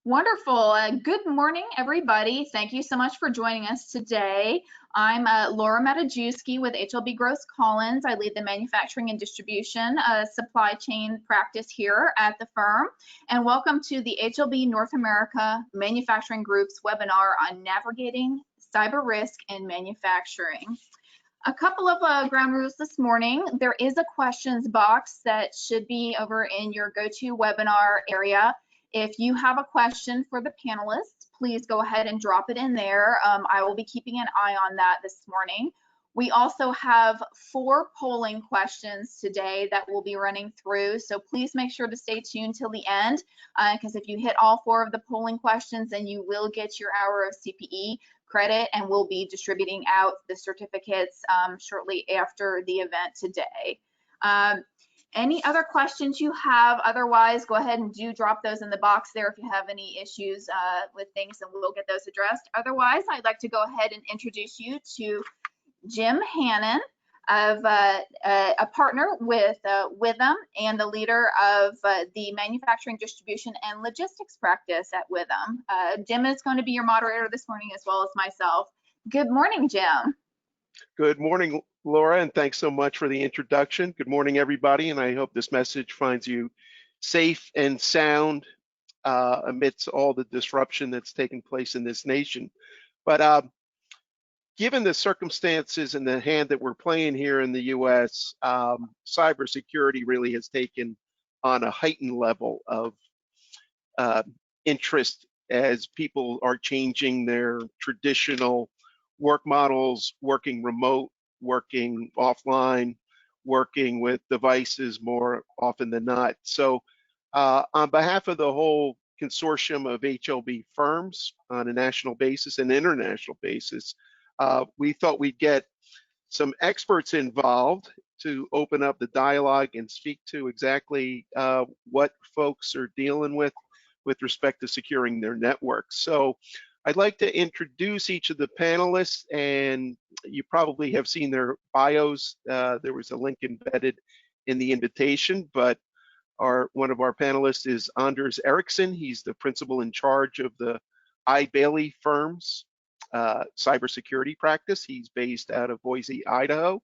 Wonderful. Good morning, everybody. Thank you so much for joining us today. I'm Laura Matajewski with HLB Gross Collins. I lead the manufacturing and distribution supply chain practice here at the firm. And welcome to the HLB North America Manufacturing Group's webinar on navigating cyber risk in manufacturing. A couple of ground rules this morning. There is a questions box that should be over in your GoToWebinar area. If you have a question for the panelists, please go ahead and drop it in there. I will be keeping an eye on that this morning. We also have 4 polling questions today that we'll be running through, so please make sure to stay tuned till the end, because if you hit all 4 of the polling questions, then you will get your hour of CPE credit, and we'll be distributing out the certificates shortly after the event today. Any other questions you have? Otherwise, go ahead and drop those in the box there if you have any issues with things, and we'll get those addressed. Otherwise, I'd like to go ahead and introduce you to Jim Hannon, of a partner with Witham and the leader of the manufacturing, distribution, and logistics practice at Witham. Jim is going to be your moderator this morning, as well as myself. Good morning, Jim. Good morning, Laura, and thanks so much for the introduction. Good morning, everybody, and I hope this message finds you safe and sound amidst all the disruption that's taking place in this nation. But given the circumstances and the hand that we're playing here in the U.S., cybersecurity really has taken on a heightened level of interest as people are changing their traditional work models, working remote, working offline, working with devices more often than not. So on behalf of the whole consortium of HLB firms on a national basis and international basis, we thought we'd get some experts involved to open up the dialogue and speak to exactly what folks are dealing with respect to securing their networks. So I'd like to introduce each of the panelists, and you probably have seen their bios. There was a link embedded in the invitation, but one of our panelists is Anders Eriksson. He's the principal in charge of the Eide Bailly firm's cybersecurity practice. He's based out of Boise, Idaho.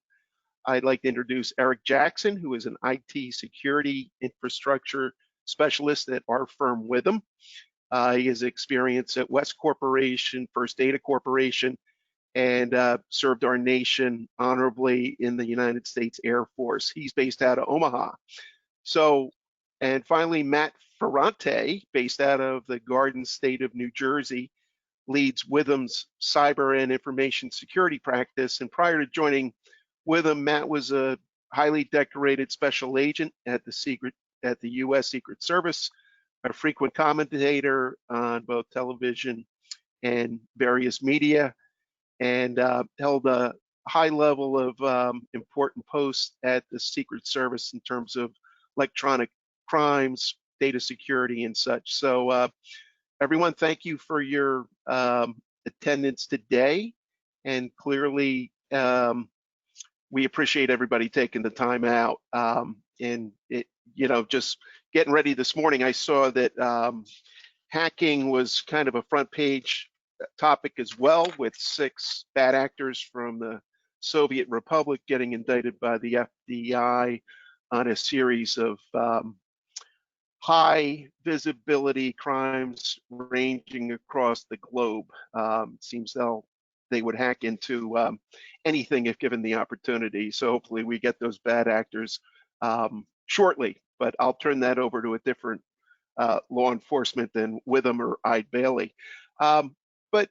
I'd like to introduce Eric Jackson, who is an IT security infrastructure specialist at our firm Witham. He has experience at West Corporation, First Data Corporation, and served our nation honorably in the United States Air Force. He's based out of Omaha. So, and finally, Matt Ferrante, based out of the Garden State of New Jersey, leads Witham's cyber and information security practice. And prior to joining Witham, Matt was a highly decorated special agent at the U.S. Secret Service, a frequent commentator on both television and various media, and held a high level of important posts at the Secret Service in terms of electronic crimes, data security, and such. So everyone, thank you for your attendance today, and clearly we appreciate everybody taking the time out. And it, just getting ready this morning, I saw that hacking was kind of a front page topic as well, with 6 bad actors from the Soviet Republic getting indicted by the FBI on a series of high visibility crimes ranging across the globe. It seems they would hack into anything if given the opportunity. So hopefully we get those bad actors shortly, but I'll turn that over to a different law enforcement than Witham or Eide Bailly. But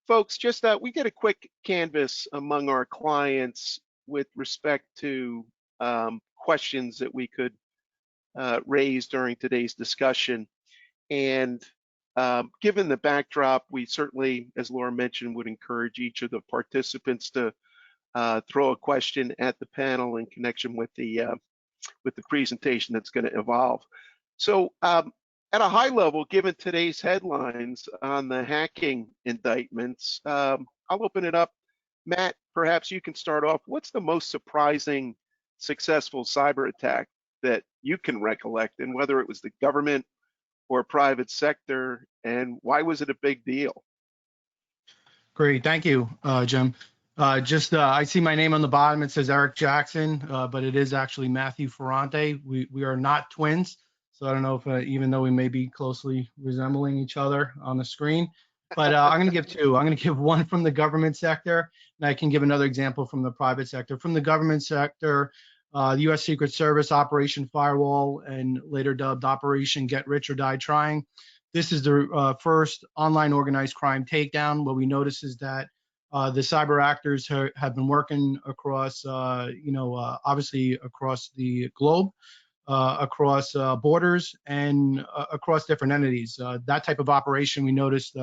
folks, just we get a quick canvas among our clients with respect to questions that we could raise during today's discussion. And given the backdrop, we certainly, as Laura mentioned, would encourage each of the participants to throw a question at the panel in connection with the presentation that's going to evolve. So at a high level, given today's headlines on the hacking indictments, I'll open it up. Matt, perhaps you can start off. What's the most surprising successful cyber attack that you can recollect, and whether it was the government or private sector, and why was it a big deal? Great, thank you, Jim. I see my name on the bottom. It says Eric Jackson, but it is actually Matthew Ferrante. We are not twins, so I don't know if even though we may be closely resembling each other on the screen, but I'm going to give two. I'm going to give one from the government sector, and I can give another example from the private sector. From the government sector, the U.S. Secret Service Operation Firewall, and later dubbed Operation Get Rich or Die Trying. This is the first online organized crime takedown. What we notice is that the cyber actors have been working across, obviously across the globe, across borders, and across different entities. That type of operation, we noticed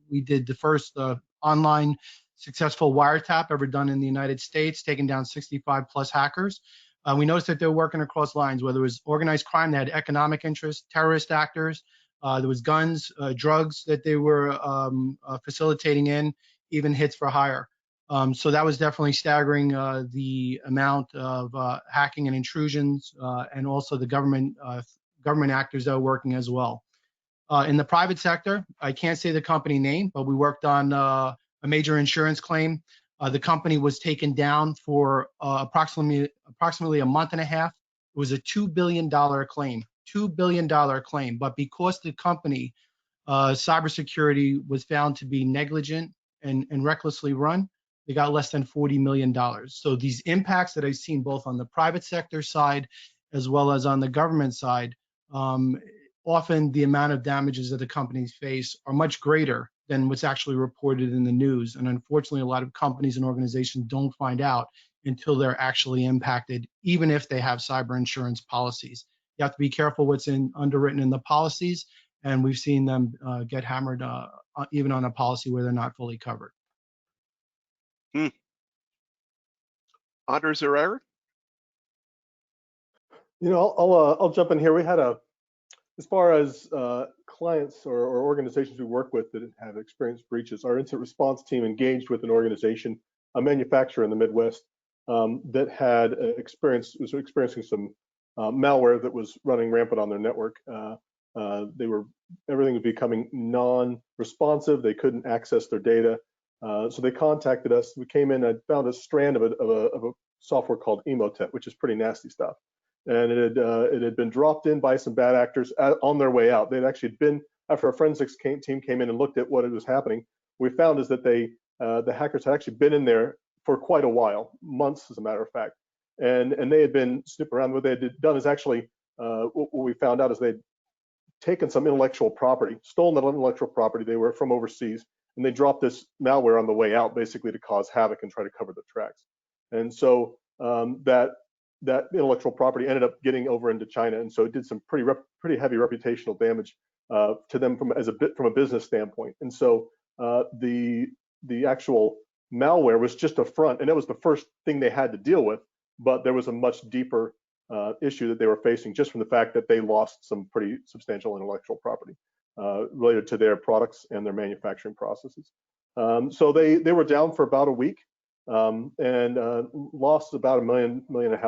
we did the first online successful wiretap ever done in the United States, taking down 65 plus hackers. We noticed that they're working across lines, whether it was organized crime that had economic interests, terrorist actors, there was guns, drugs that they were facilitating in, even hits for hire. So that was definitely staggering, the amount of hacking and intrusions, and also the government actors that are working as well. In the private sector, I can't say the company name, but we worked on a major insurance claim. The company was taken down for approximately a month and a half. It was a $2 billion claim, $2 billion claim. But because the company, cybersecurity, was found to be negligent and recklessly run, they got less than $40 million. So these impacts that I've seen both on the private sector side as well as on the government side, often the amount of damages that the companies face are much greater than what's actually reported in the news. And unfortunately, a lot of companies and organizations don't find out until they're actually impacted, even if they have cyber insurance policies. You have to be careful what's underwritten in the policies, and we've seen them get hammered even on a policy where they're not fully covered. Anders or Eric? I'll jump in here. We had as far as clients or organizations we work with that have experienced breaches, our incident response team engaged with an organization, a manufacturer in the Midwest, that was experiencing some malware that was running rampant on their network. Everything was becoming non-responsive. They couldn't access their data. So they contacted us. We came in and found a strand of a software called Emotet, which is pretty nasty stuff. And it had been dropped in by some bad actors on their way out. They'd actually been, after a forensics team came in and looked at what was happening, we found is that the hackers had actually been in there for quite a while, months as a matter of fact. And they had been snooping around. What they had done is actually, what we found out is they'd taken some intellectual property, stolen that intellectual property. They were from overseas, and they dropped this malware on the way out, basically to cause havoc and try to cover the tracks. And so that intellectual property ended up getting over into China, and so it did some pretty heavy reputational damage to them from a business standpoint. And so the actual malware was just a front, and it was the first thing they had to deal with. But there was a much deeper issue that they were facing just from the fact that they lost some pretty substantial intellectual property related to their products and their manufacturing processes. So they were down for about a week. And lost about $1.5 million,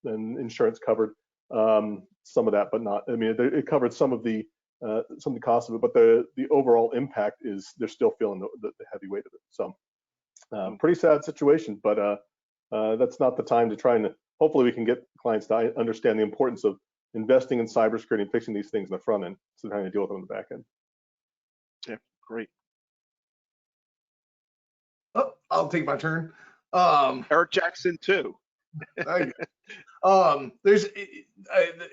and insurance covered some of that, but not. I mean, it covered some of the cost of it, but the overall impact is they're still feeling the heavy weight of it. So pretty sad situation, but that's not the time to try and. Hopefully, we can get clients to understand the importance of investing in cybersecurity and fixing these things in the front end, so trying to deal with them in the back end. Yeah, great. Oh, I'll take my turn. Eric Jackson too. There's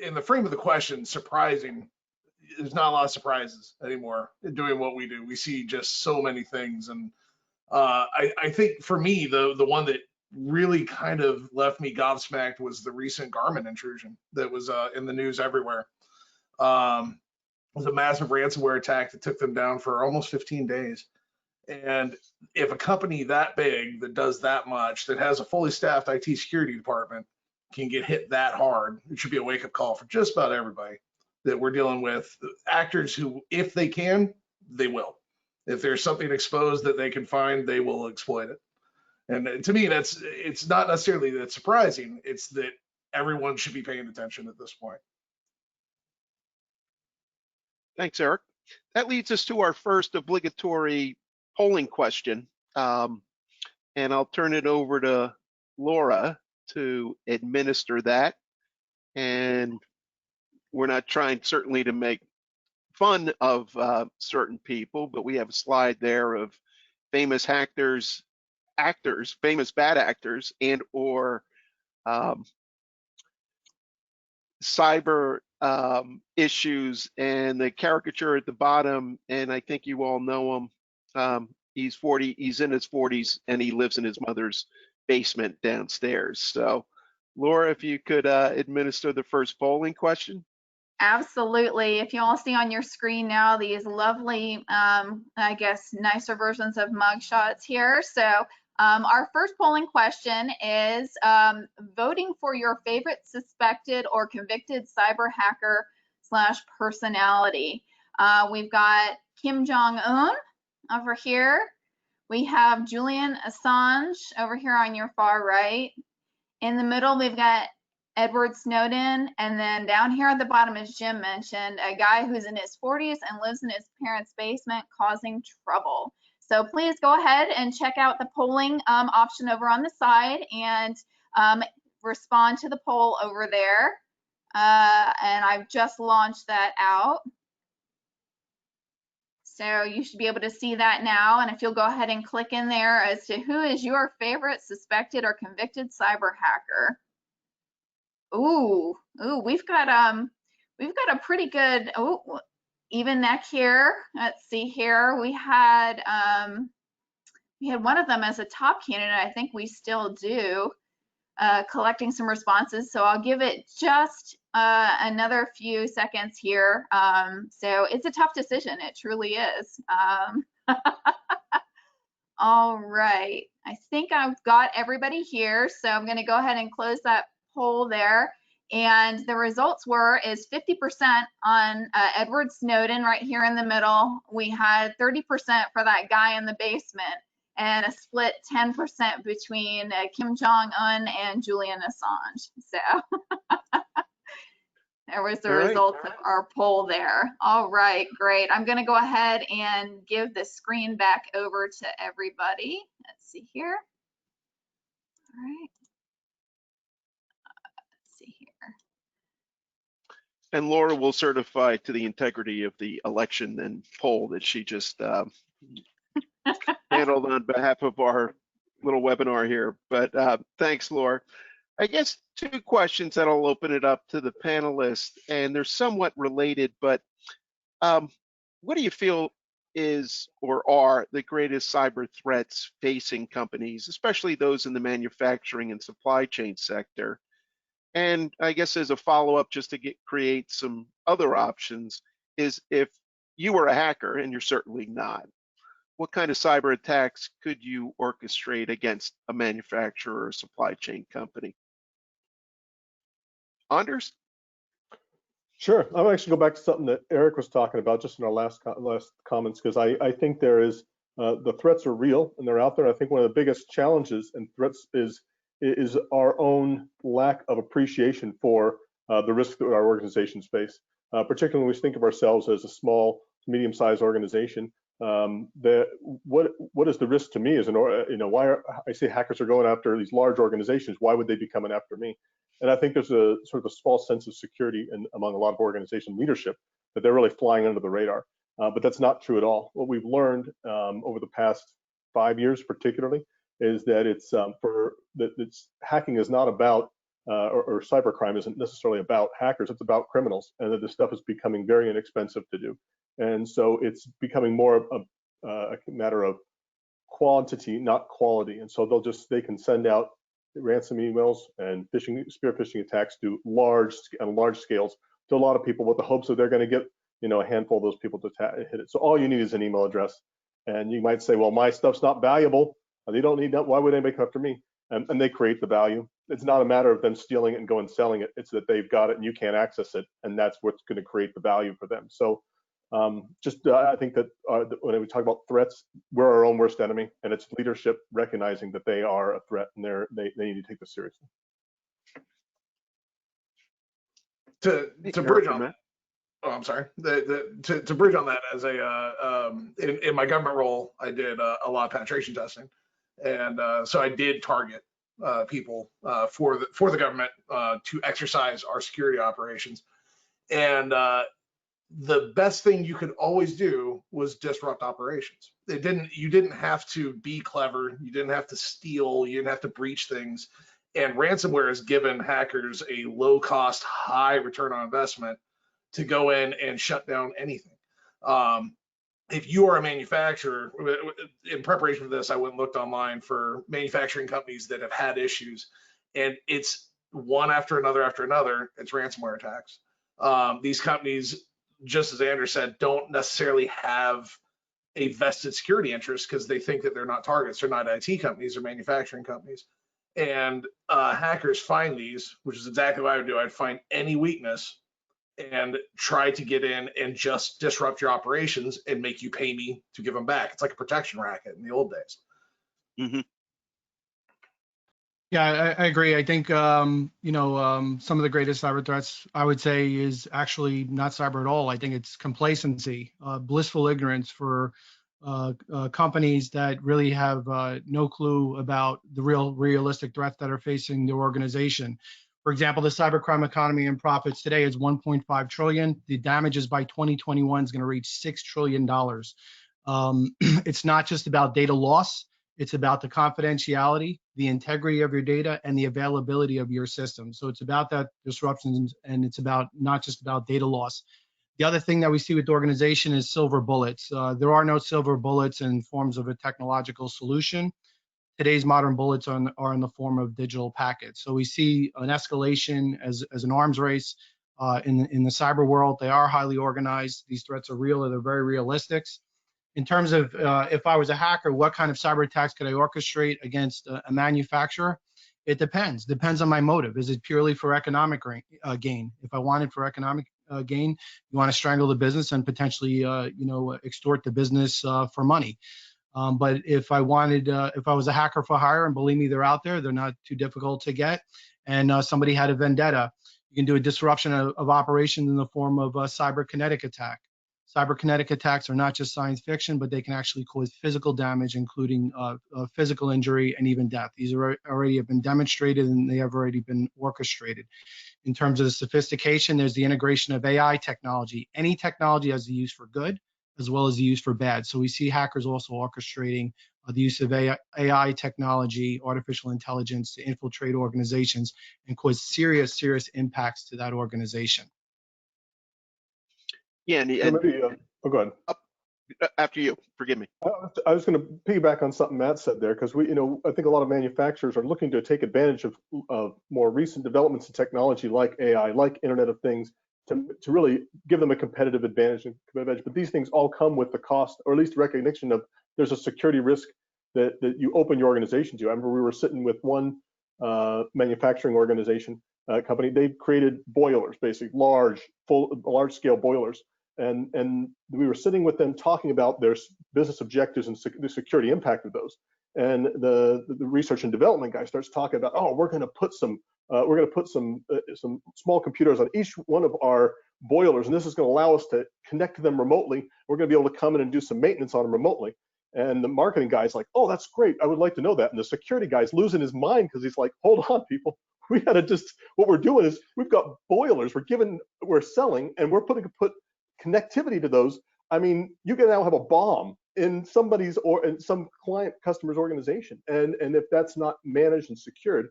in the frame of the question, surprising. There's not a lot of surprises anymore in doing what we do. We see just so many things, and I think for me, the one that really kind of left me gobsmacked was the recent Garmin intrusion that was in the news everywhere. It was a massive ransomware attack that took them down for almost 15 days. And if a company that big that does that much, that has a fully staffed IT security department, can get hit that hard, it should be a wake-up call for just about everybody that we're dealing with. Actors who, if they can, they will. If there's something exposed that they can find, they will exploit it. And to me, it's not necessarily that surprising. It's that everyone should be paying attention at this point. Thanks, Eric. That leads us to our first obligatory polling question. And I'll turn it over to Laura to administer that. And we're not trying certainly to make fun of certain people, but we have a slide there of famous actors, famous bad actors, and or cyber issues, and the caricature at the bottom, and I think you all know him. He's in his 40s, and he lives in his mother's basement downstairs. So, Laura, if you could administer the first polling question. Absolutely. If you all see on your screen now, these lovely, I guess, nicer versions of mugshots here. So our first polling question is voting for your favorite suspected or convicted cyber hacker / personality. We've got Kim Jong-un over here. We have Julian Assange over here on your far right. In the middle, we've got Edward Snowden, and then down here at the bottom, as Jim mentioned, a guy who's in his 40s and lives in his parents' basement causing trouble. So please go ahead and check out the polling option over on the side and respond to the poll over there. And I've just launched that out. So you should be able to see that now. And if you'll go ahead and click in there as to who is your favorite suspected or convicted cyber hacker. Ooh, we've got a pretty good even neck here. Let's see here. We had one of them as a top candidate. I think we still do, collecting some responses. So I'll give it just another few seconds here. So it's a tough decision. It truly is. All right. I think I've got everybody here. So I'm going to go ahead and close that poll there, and the results is 50% on Edward Snowden right here in the middle. We had 30% for that guy in the basement, and a split 10% between Kim Jong-un and Julian Assange. So there was the results of our poll there. All right, great. I'm going to go ahead and give the screen back over to everybody. Let's see here. All right. And Laura will certify to the integrity of the election and poll that she just handled on behalf of our little webinar here. But thanks, Laura. I guess two questions that'll open it up to the panelists, and they're somewhat related, but what do you feel is or are the greatest cyber threats facing companies, especially those in the manufacturing and supply chain sector? And I guess as a follow-up, just to create some other options, is if you were a hacker, and you're certainly not, what kind of cyber attacks could you orchestrate against a manufacturer or supply chain company? Anders? Sure. I'll actually go back to something that Eric was talking about just in our last comments, because I think there is, the threats are real and they're out there. I think one of the biggest challenges and threats is our own lack of appreciation for the risk that our organizations face, particularly when we think of ourselves as a small, medium-sized organization. What is the risk to me? As why I say hackers are going after these large organizations? Why would they be coming after me? And I think there's a sort of a small sense of security among a lot of organization leadership that they're really flying under the radar. But that's not true at all. What we've learned over the past 5 years, particularly, is that hacking is not about, or cybercrime isn't necessarily about hackers. It's about criminals, and that this stuff is becoming very inexpensive to do. And so it's becoming more a matter of quantity, not quality. And so they can send out ransom emails and spear phishing attacks on large scales to a lot of people with the hopes that they're going to get a handful of those people to hit it. So all you need is an email address, and you might say, well, my stuff's not valuable. They don't need that. Why would anybody come after me? And they create the value. It's not a matter of them stealing it and going and selling it. It's that they've got it and you can't access it, and that's what's going to create the value for them. So I think that when we talk about threats, we're our own worst enemy, and it's leadership recognizing that they are a threat and they need to take this seriously. To bridge on that, Oh, I'm sorry. To bridge on that, as in my government role, I did a lot of penetration testing, and so I did target people for the government to exercise our security operations. And the best thing you could always do was disrupt operations. You didn't have to be clever. You didn't have to steal. You didn't have to breach things. And ransomware has given hackers a low cost, high return on investment to go in and shut down anything. If you are a manufacturer, in preparation for this, I went and looked online for manufacturing companies that have had issues, and it's one after another, it's ransomware attacks. These companies, just as Andrew said, don't necessarily have a vested security interest because they think that they're not targets. They're not IT companies or manufacturing companies. And hackers find these, which is exactly what I would do. I'd find any weakness and try to get in and just disrupt your operations and make you pay me to give them back. It's like a protection racket in the old days. Mm-hmm. Yeah, I agree. I think some of the greatest cyber threats, I would say, is actually not cyber at all. I think it's complacency, blissful ignorance for companies that really have no clue about the realistic threats that are facing their organization. For example, the cybercrime economy and profits today is 1.5 trillion. The damages by 2021 is going to reach $6 trillion. It's not just about data loss. It's about the confidentiality, the integrity of your data, and the availability of your system. So it's about that disruption, and it's about not just about data loss. The other thing that we see with the organization is silver bullets. There are no silver bullets in forms of a technological solution. Today's modern bullets are in the form of digital packets. So we see an escalation as an arms race in the cyber world. They are highly organized. These threats are real, and they're very realistic. In terms of if I was a hacker, what kind of cyber attacks could I orchestrate against a manufacturer? It depends. Depends on my motive. Is it purely for economic gain? If I wanted for economic gain, you want to strangle the business and potentially, extort the business for money. But if I was a hacker for hire, and believe me, they're out there, they're not too difficult to get, and somebody had a vendetta, you can do a disruption of operations in the form of a cyberkinetic attack. Cyberkinetic attacks are not just science fiction, but they can actually cause physical damage, including physical injury and even death. These already have been demonstrated, and they have already been orchestrated. In terms of the sophistication, there's the integration of AI technology. Any technology has the use for good as well as the use for bad. So we see hackers also orchestrating the use of AI technology, artificial intelligence, to infiltrate organizations and cause serious impacts to that organization. Yeah, and Go ahead. After you, forgive me. I was going to piggyback on something Matt said there, because I think a lot of manufacturers are looking to take advantage of more recent developments in technology like AI, like Internet of Things, to really give them a competitive advantage. But these things all come with the cost, or at least recognition of there's a security risk that you open your organization to. I remember we were sitting with one manufacturing organization company. They created boilers, basically large scale boilers. And we were sitting with them talking about their business objectives and the security impact of those. And the research and development guy starts talking about, oh, we're going to put some small computers on each one of our boilers, and this is going to allow us to connect to them remotely. We're going to be able to come in and do some maintenance on them remotely. And the marketing guy's like, oh, that's great. I would like to know that. And the security guy's losing his mind because he's like, hold on, people. We got to what we're doing is we've got boilers we're selling, and we're put connectivity to those. I mean, you can now have a bomb in in some customer's organization, and if that's not managed and secured,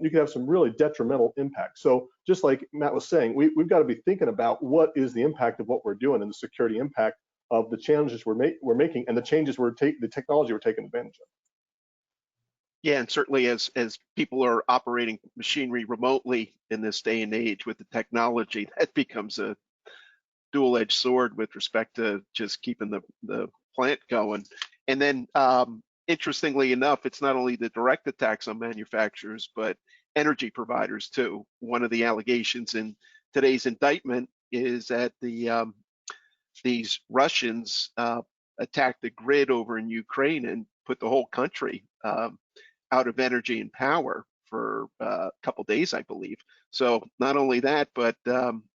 you can have some really detrimental impact. So just like Matt was saying, we've got to be thinking about what is the impact of what we're doing and the security impact of the challenges we're making and the changes the technology we're taking advantage of. Yeah, and certainly as people are operating machinery remotely in this day and age with the technology, that becomes a dual-edged sword with respect to just keeping the plant going. And then interestingly enough, it's not only the direct attacks on manufacturers, but energy providers too. One of the allegations in today's indictment is that these Russians attacked the grid over in Ukraine and put the whole country out of energy and power for a couple days, I believe. So not only that, but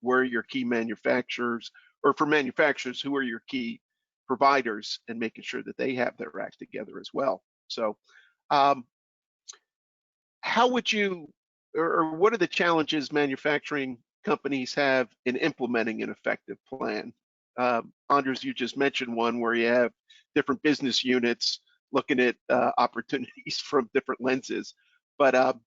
where are your key manufacturers, or for manufacturers, who are your key providers, and making sure that they have their act together as well. So how would you, or what are the challenges manufacturing companies have in implementing an effective plan? Anders, you just mentioned one where you have different business units looking at opportunities from different lenses, but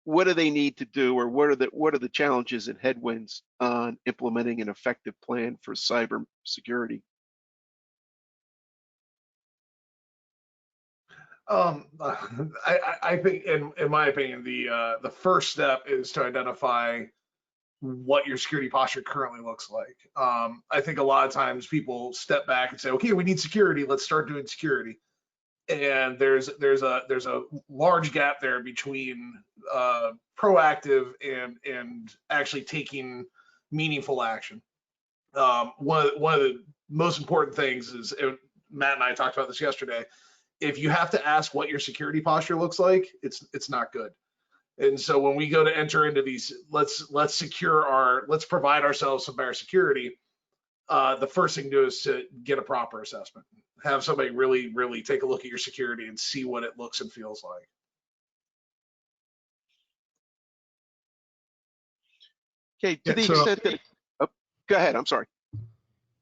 what do they need to do, or what are the challenges and headwinds on implementing an effective plan for cybersecurity? I think, in my opinion, the first step is to identify what your security posture currently looks like. I think a lot of times people step back and say, okay, we need security, let's start doing security. And there's a large gap there between proactive and actually taking meaningful action. One of the most important things is, Matt and I talked about this yesterday, if you have to ask what your security posture looks like, it's not good. And so when we go to enter into these, let's provide ourselves some better security. The first thing to do is to get a proper assessment. Have somebody really take a look at your security and see what it looks and feels like. Okay, to the extent that, oh, go ahead, I'm sorry.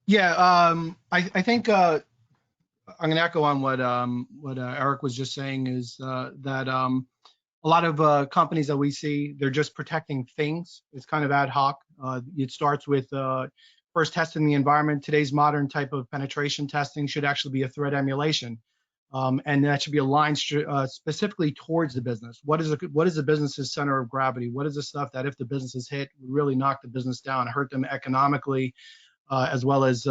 Yeah, I think I'm going to echo on what Eric was just saying, is that a lot of companies that we see, they're just protecting things. It's kind of ad hoc. It starts with first testing the environment. Today's modern type of penetration testing should actually be a threat emulation. And that should be aligned specifically towards the business. What is the business's center of gravity? What is the stuff that if the business is hit, would really knock the business down, hurt them economically, as well as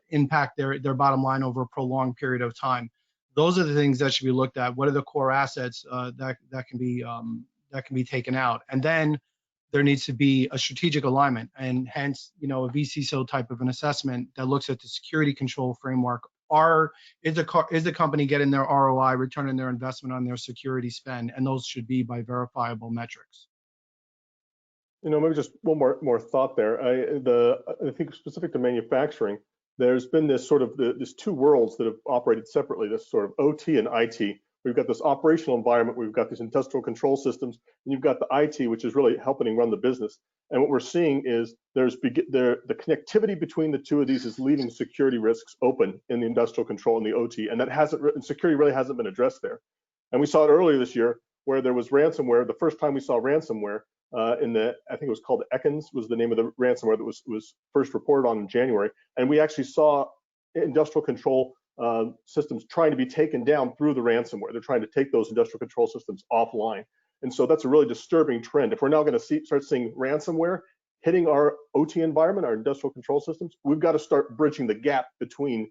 impact their bottom line over a prolonged period of time? Those are the things that should be looked at. What are the core assets that can be taken out? And then there needs to be a strategic alignment, and hence, a VCISO type of an assessment that looks at the security control framework. Is the company getting their ROI, returning their investment on their security spend? And those should be by verifiable metrics. Maybe just one more thought there. I think specific to manufacturing, there's been this sort of this two worlds that have operated separately, this sort of OT and IT. We've got this operational environment, we've got these industrial control systems, and you've got the IT, which is really helping run the business. And what we're seeing is the connectivity between the two of these is leaving security risks open in the industrial control and the OT, and security really hasn't been addressed there. And we saw it earlier this year where there was ransomware. The first time we saw ransomware, I think it was called Ekans, was the name of the ransomware that was first reported on in January. And we actually saw industrial control systems trying to be taken down through the ransomware. They're trying to take those industrial control systems offline. And so that's a really disturbing trend. If we're now going to start seeing ransomware hitting our OT environment, our industrial control systems, we've got to start bridging the gap between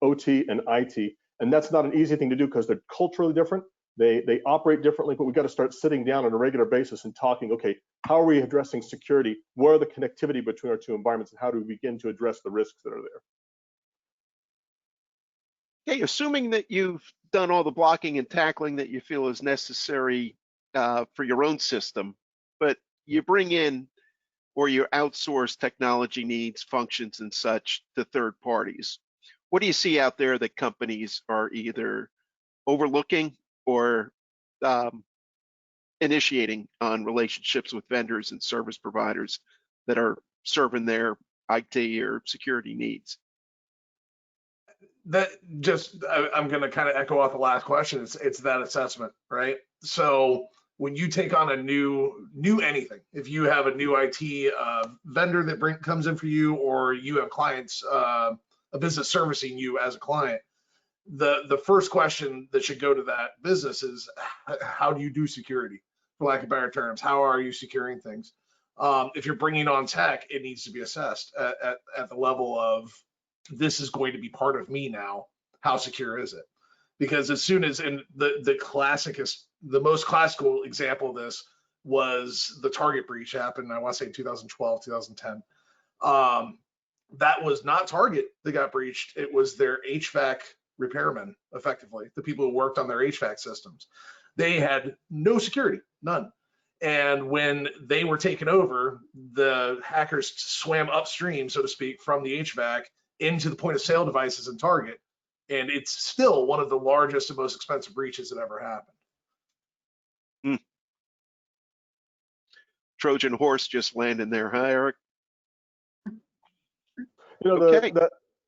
OT and IT. And that's not an easy thing to do because they're culturally different. They operate differently, but we've got to start sitting down on a regular basis and talking, okay, how are we addressing security? What are the connectivity between our two environments, and how do we begin to address the risks that are there? Okay, assuming that you've done all the blocking and tackling that you feel is necessary for your own system, but you bring in or you outsource technology needs, functions, and such to third parties, what do you see out there that companies are either overlooking or initiating on relationships with vendors and service providers that are serving their IT or security needs? I'm going to kind of echo off the last question. It's that assessment, right? So when you take on a new anything, if you have a new IT vendor that comes in for you, or you have clients, a business servicing you as a client, the first question that should go to that business is, how do you do security? For lack of better terms, how are you securing things? If you're bringing on tech, it needs to be assessed at the level of, this is going to be part of me now. How secure is it? Because as soon as, and the most classical example of this was the Target breach happened, I want to say 2012, 2010. That was not Target that got breached. It was their HVAC repairmen, effectively, the people who worked on their HVAC systems. They had no security, none. And when they were taken over, the hackers swam upstream, so to speak, from the HVAC into the point of sale devices in Target. And it's still one of the largest and most expensive breaches that ever happened. Trojan horse just landing there, huh, Eric? You know, Okay.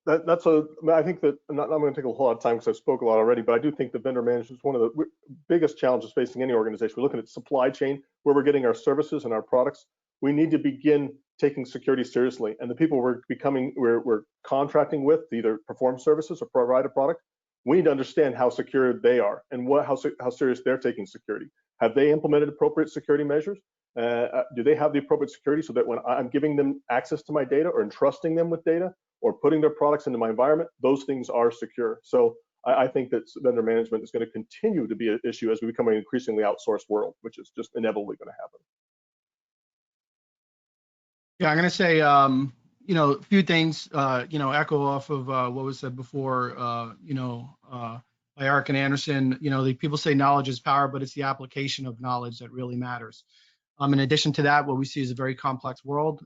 that's a, I think that I'm going to take a whole lot of time because I spoke a lot already, but I do think the vendor management is one of the biggest challenges facing any organization. We're looking at supply chain, where we're getting our services and our products. We need to begin taking security seriously. And the people we're contracting with to either perform services or provide a product, we need to understand how secure they are and how serious they're taking security. Have they implemented appropriate security measures? Do they have the appropriate security so that when I'm giving them access to my data or entrusting them with data or putting their products into my environment, those things are secure. So I think that vendor management is going to continue to be an issue as we become an increasingly outsourced world, which is just inevitably going to happen. Yeah, I'm going to say, you know, a few things, you know, echo off of what was said before, you know, by Eric and Anderson. You know, the people say knowledge is power, but it's the application of knowledge that really matters. In addition to that, what we see is a very complex world.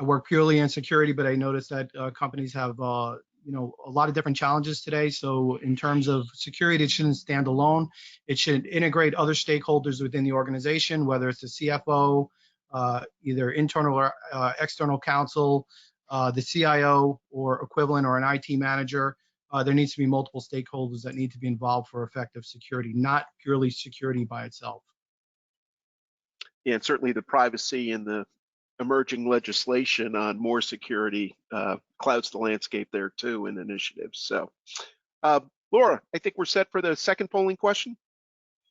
I work purely in security, but I noticed that companies have, you know, a lot of different challenges today. So in terms of security, it shouldn't stand alone. It should integrate other stakeholders within the organization, whether it's the CFO, either internal or external counsel, the CIO or equivalent, or an IT manager. There needs to be multiple stakeholders that need to be involved for effective security, not purely security by itself. Yeah, and certainly the privacy and the emerging legislation on more security clouds the landscape there too in initiatives. So, Laura, I think we're set for the second polling question.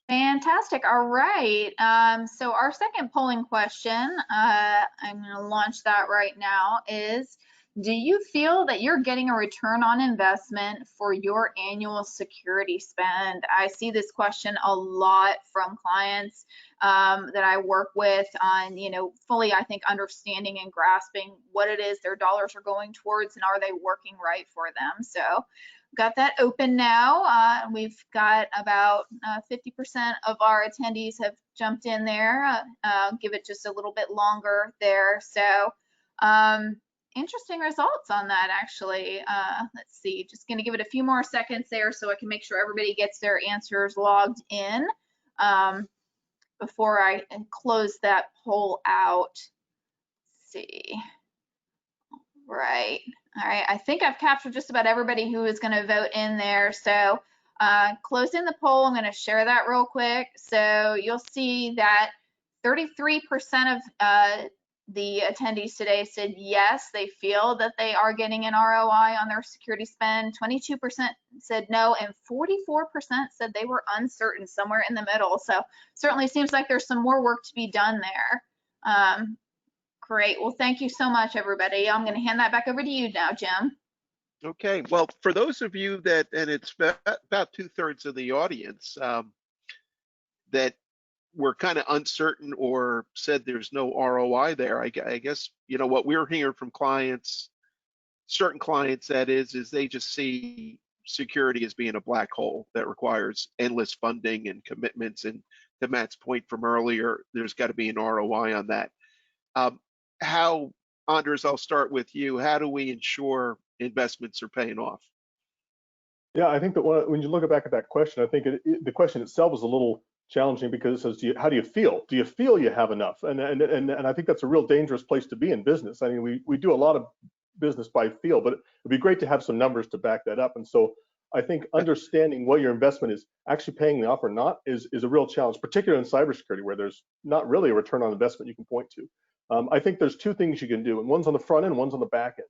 Fantastic. All right. So our second polling question, I'm going to launch that right now, is do you feel that you're getting a return on investment for your annual security spend? I see this question a lot from clients that I work with on, you know, fully, I think, understanding and grasping what it is their dollars are going towards and are they working right for them. So got that open now. We've got about 50% of our attendees have jumped in there. Give it just a little bit longer there. So interesting results on that, actually. Let's see, just going to give it a few more seconds there so I can make sure everybody gets their answers logged in before I close that poll out. Let's see. Right. All right. I think I've captured just about everybody who is going to vote in there. So closing the poll, I'm going to share that real quick. So you'll see that 33% of the attendees today said yes, they feel that they are getting an ROI on their security spend. 22% said no, and 44% said they were uncertain, somewhere in the middle. So certainly seems like there's some more work to be done there. Great. Well, thank you so much, everybody. I'm going to hand that back over to you now, Jim. Okay. Well, for those of you that, and it's about 2/3 of the audience that were kind of uncertain or said there's no ROI there, I guess, you know, what we're hearing from clients, certain clients, that is they just see security as being a black hole that requires endless funding and commitments. And to Matt's point from earlier, there's got to be an ROI on that. How, Anders, I'll start with you. How do we ensure investments are paying off? Yeah, I think that when you look back at that question, I think the question itself is a little challenging because it says, how do you feel? Do you feel you have enough? And I think that's a real dangerous place to be in business. I mean, we do a lot of business by feel, but it'd be great to have some numbers to back that up. And so I think understanding what your investment is actually paying off or not is a real challenge, particularly in cybersecurity, where there's not really a return on investment you can point to. I think there's two things you can do, and one's on the front end, one's on the back end.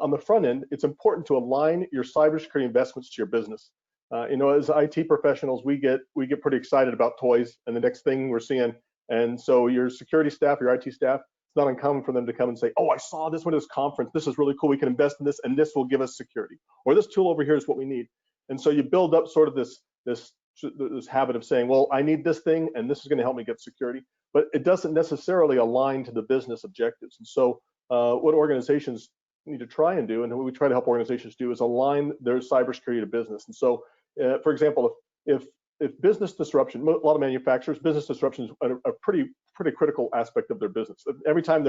On the front end, it's important to align your cybersecurity investments to your business. You know, as IT professionals, we get pretty excited about toys and the next thing we're seeing. And so your security staff, your IT staff, it's not uncommon for them to come and say, oh, I saw this one at this conference. This is really cool. We can invest in this, and this will give us security. Or this tool over here is what we need. And so you build up sort of this habit of saying, well, I need this thing, and this is going to help me get security. But it doesn't necessarily align to the business objectives. And so what organizations need to try and do, and what we try to help organizations do, is align their cybersecurity to business. And so, for example, if business disruption, a lot of manufacturers, business disruption is a pretty critical aspect of their business. Every time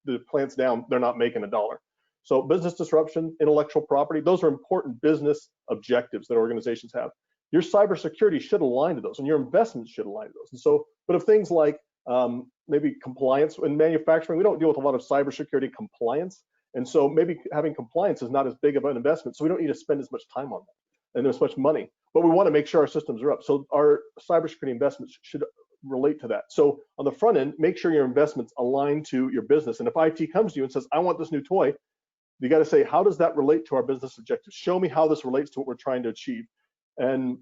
the plant's down, they're not making a dollar. So business disruption, intellectual property, those are important business objectives that organizations have. Your cybersecurity should align to those, and your investments should align to those. And so, but if things like maybe compliance in manufacturing, we don't deal with a lot of cybersecurity compliance, and so maybe having compliance is not as big of an investment, so we don't need to spend as much time on that and as much money. But we want to make sure our systems are up. So our cybersecurity investments should relate to that. So on the front end, make sure your investments align to your business. And if IT comes to you and says, I want this new toy, you got to say, how does that relate to our business objectives? Show me how this relates to what we're trying to achieve. And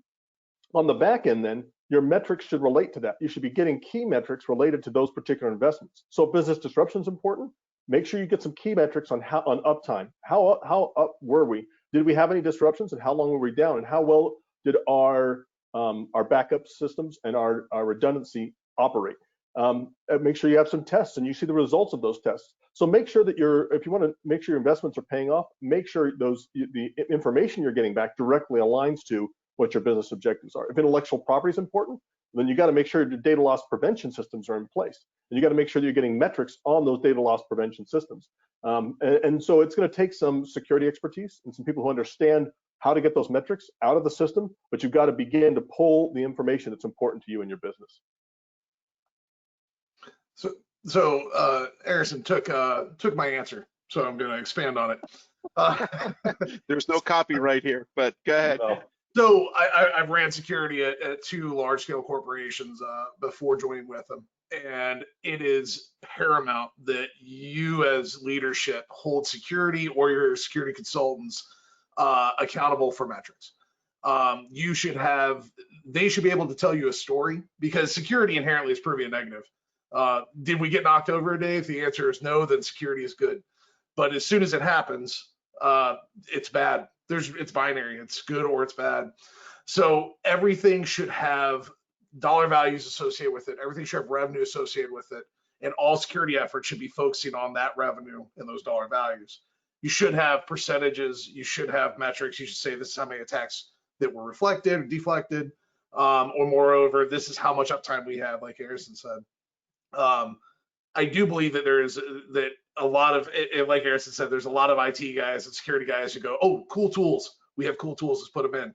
on the back end, then your metrics should relate to that. You should be getting key metrics related to those particular investments. So if business disruption is important, make sure you get some key metrics on uptime. How up were we? Did we have any disruptions, and how long were we down? And how well did our backup systems and our redundancy operate? Make sure you have some tests and you see the results of those tests. So make sure that if you want to make sure your investments are paying off, make sure the information you're getting back directly aligns to what your business objectives are. If intellectual property is important, then you got to make sure your data loss prevention systems are in place. And you got to make sure that you're getting metrics on those data loss prevention systems. And so it's going to take some security expertise and some people who understand how to get those metrics out of the system, but you've got to begin to pull the information that's important to you in your business. So Harrison took my answer, so I'm going to expand on it. There's no copyright here, but go ahead. No. So I've ran security at 2 large-scale corporations before joining with them, and it is paramount that you as leadership hold security or your security consultants accountable for metrics. They should be able to tell you a story, because security inherently is proving a negative. Did we get knocked over today? If the answer is no, then security is good. But as soon as it happens, it's bad. It's binary. It's good or it's bad. So everything should have dollar values associated with it. Everything should have revenue associated with it. And all security efforts should be focusing on that revenue and those dollar values. You should have percentages. You should have metrics. You should say this is how many attacks that were reflected or deflected. Or moreover, this is how much uptime we have, like Harrison said. I do believe that a lot of, like Harrison said, there's a lot of IT guys and security guys who go, oh, cool tools. We have cool tools, let's put them in.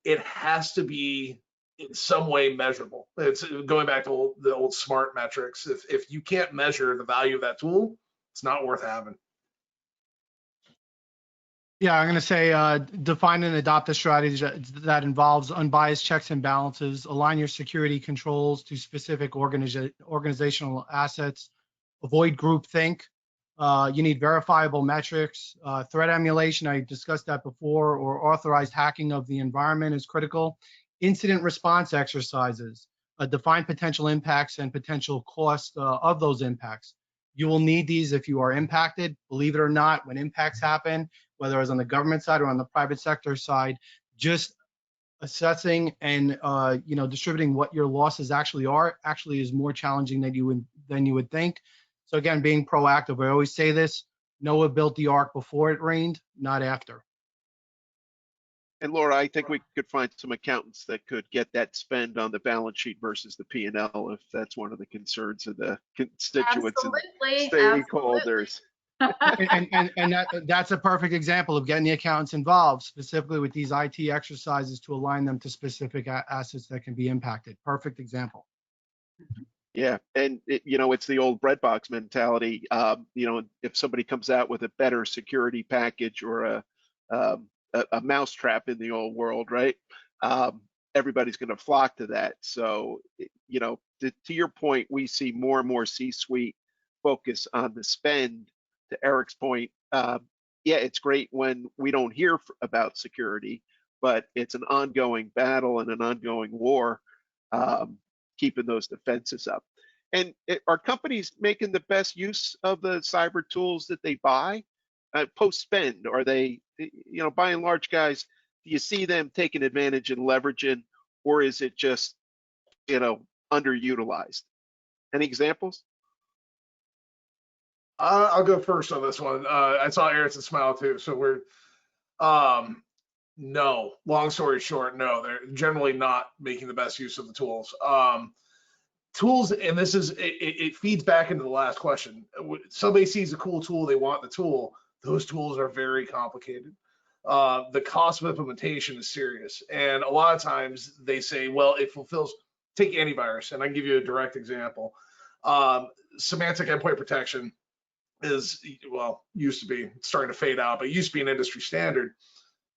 It has to be in some way measurable. It's going back to the old SMART metrics. If you can't measure the value of that tool, it's not worth having. Yeah, I'm going to say define and adopt a strategy that involves unbiased checks and balances, align your security controls to specific organizational assets, avoid groupthink. You need verifiable metrics. Threat emulation, I discussed that before, or authorized hacking of the environment is critical. Incident response exercises, define potential impacts and potential cost of those impacts. You will need these if you are impacted. Believe it or not, when impacts happen, whether it's on the government side or on the private sector side, just assessing and distributing what your losses actually are is more challenging than you would think. So again, being proactive. I always say this: Noah built the ark before it rained, not after. And Laura, I think we could find some accountants that could get that spend on the balance sheet versus the P&L if that's one of the concerns of the constituents and stakeholders. And that's a perfect example of getting the accountants involved, specifically with these IT exercises to align them to specific assets that can be impacted. Perfect example. Yeah, and it's the old breadbox mentality. If somebody comes out with a better security package or a mousetrap in the old world, right? Everybody's going to flock to that. So, to your point, we see more and more C-suite focus on the spend. To Eric's point, yeah, it's great when we don't hear about security, but it's an ongoing battle and an ongoing war, keeping those defenses up. And are companies making the best use of the cyber tools that they buy post-spend? Are they, by and large, guys, do you see them taking advantage and leveraging, or is it just, underutilized? Any examples? I'll go first on this one. I saw Harrison smile too. So No, long story short, no, they're generally not making the best use of the tools. Tools, and this is, it feeds back into the last question. Somebody sees a cool tool, they want the tool. Those tools are very complicated. The cost of implementation is serious. And a lot of times they say, well, it fulfills, take antivirus, and I can give you a direct example. Semantic endpoint protection is, well, used to be, it's starting to fade out, but it used to be an industry standard.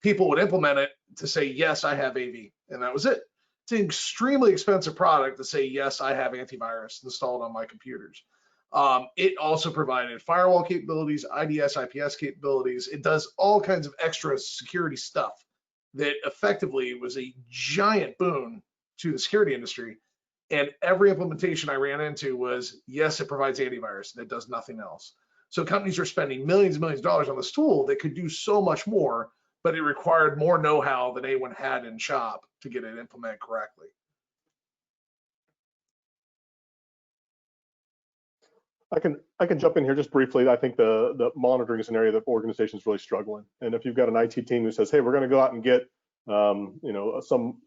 People would implement it to say, yes, I have AV, and that was it. It's an extremely expensive product to say, yes, I have antivirus installed on my computers. It also provided firewall capabilities, IDS, IPS capabilities. It does all kinds of extra security stuff that effectively was a giant boon to the security industry. And every implementation I ran into was, yes, it provides antivirus, and it does nothing else. So companies are spending millions and millions of dollars on this tool that could do so much more, but it required more know-how than anyone had in shop to get it implemented correctly. I can jump in here just briefly. I think the monitoring is an area that organizations really struggle in. And if you've got an IT team who says, hey, we're going to go out and get some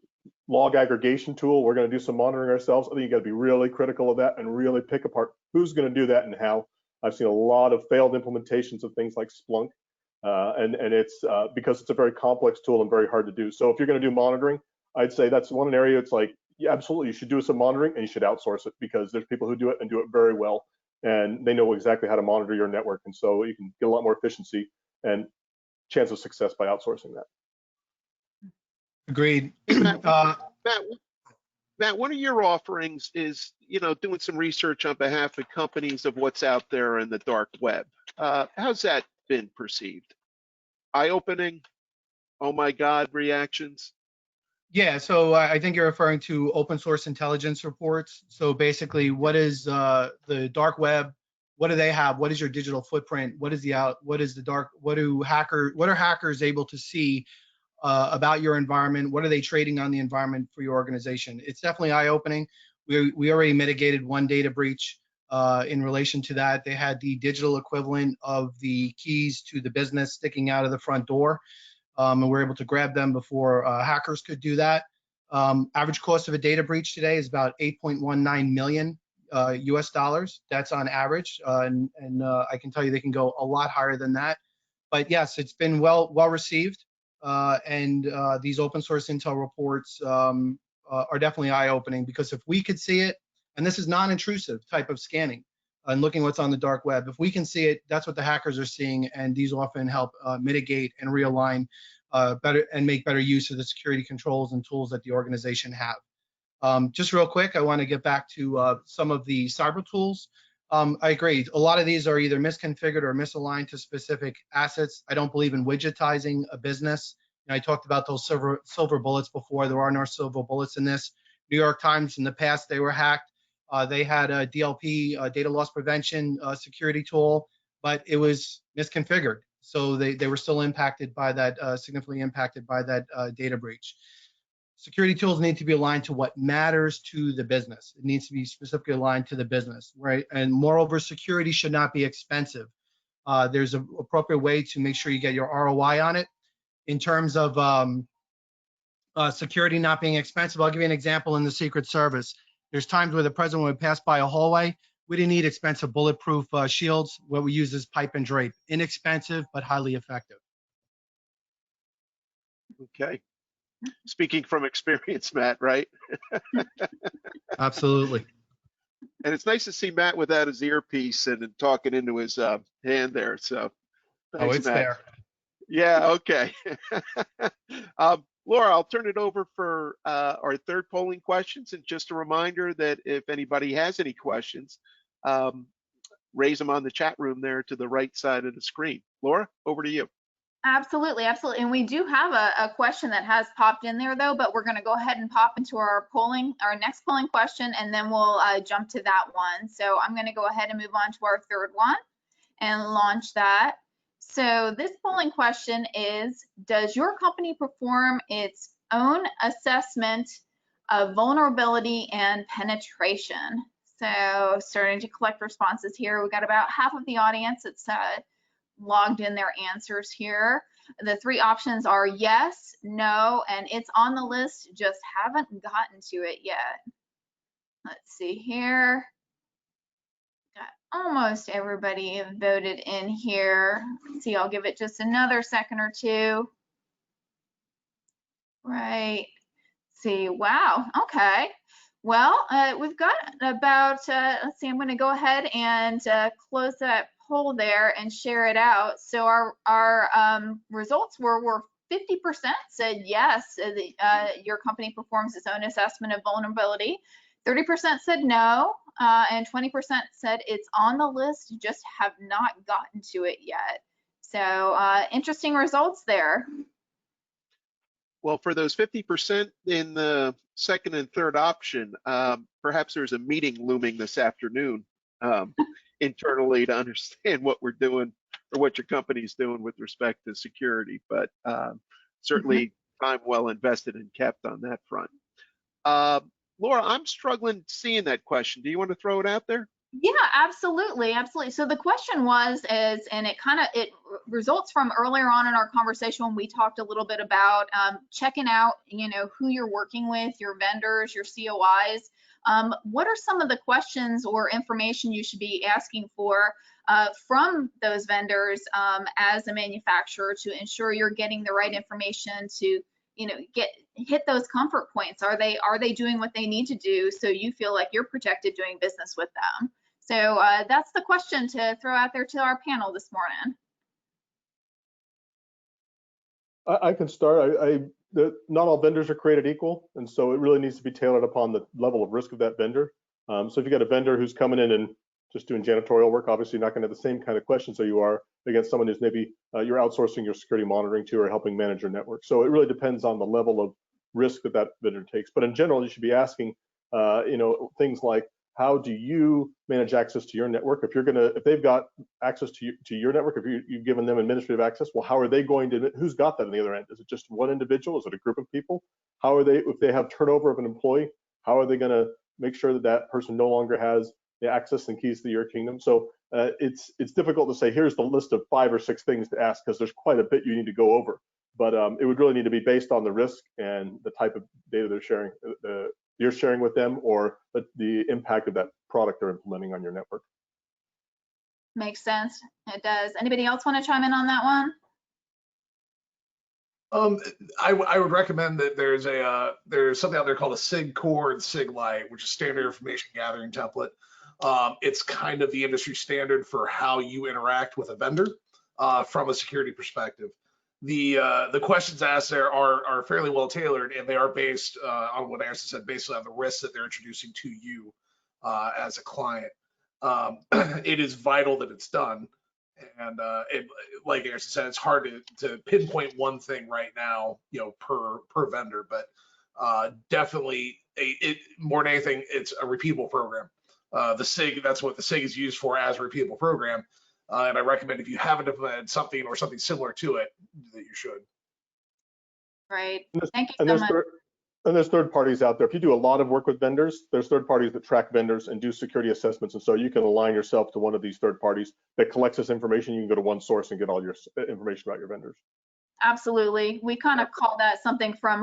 log aggregation tool, we're going to do some monitoring ourselves, I think you got to be really critical of that and really pick apart who's going to do that and how. I've seen a lot of failed implementations of things like Splunk. And it's because it's a very complex tool and very hard to do. So if you're going to do monitoring, I'd say that's one area. It's like, yeah, absolutely, you should do some monitoring and you should outsource it, because there's people who do it and do it very well, and they know exactly how to monitor your network. And so you can get a lot more efficiency and chance of success by outsourcing that. Agreed. Matt, one of your offerings is, doing some research on behalf of companies of what's out there in the dark web. How's that been perceived? Eye-opening? Oh my God, reactions? Yeah, so I think you're referring to open source intelligence reports. So basically, what is the dark web? What do they have? What is your digital footprint? What are hackers able to see about your environment? What are they trading on the environment for your organization? It's definitely eye-opening. We already mitigated one data breach in relation to that. They had the digital equivalent of the keys to the business sticking out of the front door. And we're able to grab them before hackers could do that. Average cost of a data breach today is about 8.19 million US dollars. That's on average, and I can tell you they can go a lot higher than that. But yes, it's been well received, and these open source intel reports are definitely eye-opening, because if we could see it, and this is non-intrusive type of scanning and looking what's on the dark web, if we can see it, that's what the hackers are seeing, and these often help mitigate and realign better and make better use of the security controls and tools that the organization have. Just real quick, I want to get back to some of the cyber tools. I agree. A lot of these are either misconfigured or misaligned to specific assets. I don't believe in widgetizing a business. I talked about those silver bullets before. There are no silver bullets in this. New York Times, in the past, they were hacked. They had a DLP, data loss prevention security tool, but it was misconfigured. So they were still impacted by that, significantly impacted by that data breach. Security tools need to be aligned to what matters to the business. It needs to be specifically aligned to the business, right? And moreover, security should not be expensive. There's an appropriate way to make sure you get your ROI on it. In terms of security not being expensive, I'll give you an example in the Secret Service. There's times where the president would pass by a hallway. We didn't need expensive bulletproof shields. What we use is pipe and drape. Inexpensive, but highly effective. Okay. Speaking from experience, Matt, right? Absolutely. And it's nice to see Matt without his earpiece and talking into his hand there. So thanks, it's Matt. there. Yeah, okay. Laura, I'll turn it over for our third polling questions. And just a reminder that if anybody has any questions, raise them on the chat room there to the right side of the screen. Laura, over to you. Absolutely, absolutely. And we do have a question that has popped in there though, but we're going to go ahead and pop into our next polling question, and then we'll jump to that one. So I'm going to go ahead and move on to our third one and launch that. So this polling question is, does your company perform its own assessment of vulnerability and penetration? So starting to collect responses here. We got about half of the audience that's logged in their answers here. The three options are yes, no, and it's on the list, just haven't gotten to it yet. Let's see here. Got almost everybody voted in here. Let's see, I'll give it just another second or two. Right. See, wow, okay. Well, we've got about, let's see, I'm going to go ahead and close that poll there and share it out. So our results were 50% said yes, your company performs its own assessment of vulnerability. 30% said no, and 20% said it's on the list, just have not gotten to it yet. So interesting results there. Well, for those 50% in the second and third option, perhaps there's a meeting looming this afternoon internally to understand what we're doing or what your company's doing with respect to security. But certainly time well invested and kept on that front. Laura, I'm struggling seeing that question. Do you want to throw it out there? Yeah, absolutely, absolutely. So the question was, and it results from earlier on in our conversation when we talked a little bit about checking out, who you're working with, your vendors, your COIs. What are some of the questions or information you should be asking for from those vendors as a manufacturer to ensure you're getting the right information to hit those comfort points? Are they doing what they need to do so you feel like you're protected doing business with them? So that's the question to throw out there to our panel this morning. I can start. Not all vendors are created equal, and so it really needs to be tailored upon the level of risk of that vendor. So if you got a vendor who's coming in and just doing janitorial work, obviously you're not going to have the same kind of questions that you are against someone who's maybe you're outsourcing your security monitoring to or helping manage your network. So it really depends on the level of risk that vendor takes. But in general, you should be asking, things like, how do you manage access to your network? If they've got access to your network, if you've given them administrative access, well, how are they going to? Who's got that on the other end? Is it just one individual? Is it a group of people? How are they? If they have turnover of an employee, how are they going to make sure that that person no longer has the access and keys to your kingdom? So it's difficult to say here's the list of 5 or 6 things to ask because there's quite a bit you need to go over. But it would really need to be based on the risk and the type of data they're sharing. You're sharing with them, or the impact of that product they're implementing on your network. Makes sense. It does. Anybody else want to chime in on that one? I would recommend that there's something out there called a SIG Core and SIG Lite, which is standard information gathering template. It's kind of the industry standard for how you interact with a vendor from a security perspective. The questions asked there are fairly well tailored, and they are based on what Anderson said, basically on the risks that they're introducing to you as a client. It is vital that it's done, and like Anderson said, it's hard to pinpoint one thing right now, per vendor, but definitely more than anything, it's a repeatable program. The SIG, that's what the SIG is used for, as a repeatable program. And I recommend if you haven't implemented something or something similar to it, that you should. Right. Thank you so much. And there's third parties out there. If you do a lot of work with vendors, there's third parties that track vendors and do security assessments. And so you can align yourself to one of these third parties that collects this information. You can go to one source and get all your information about your vendors. Absolutely. We kind of call that something from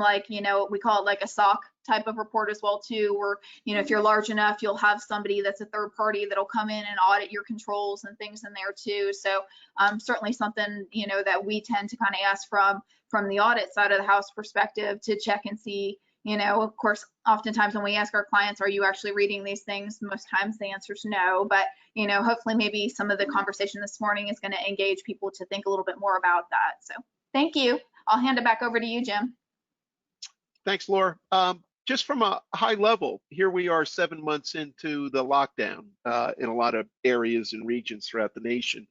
we call it like a SOC type of report as well too, where, if you're large enough, you'll have somebody that's a third party that'll come in and audit your controls and things in there too. So certainly something, that we tend to kind of ask from the audit side of the house perspective to check and see, of course, oftentimes when we ask our clients, are you actually reading these things? Most times the answer is no, but, hopefully maybe some of the conversation this morning is going to engage people to think a little bit more about that. So thank you. I'll hand it back over to you, Jim. Thanks, Laura. Just from a high level, here we are 7 months into the lockdown in a lot of areas and regions throughout the nation.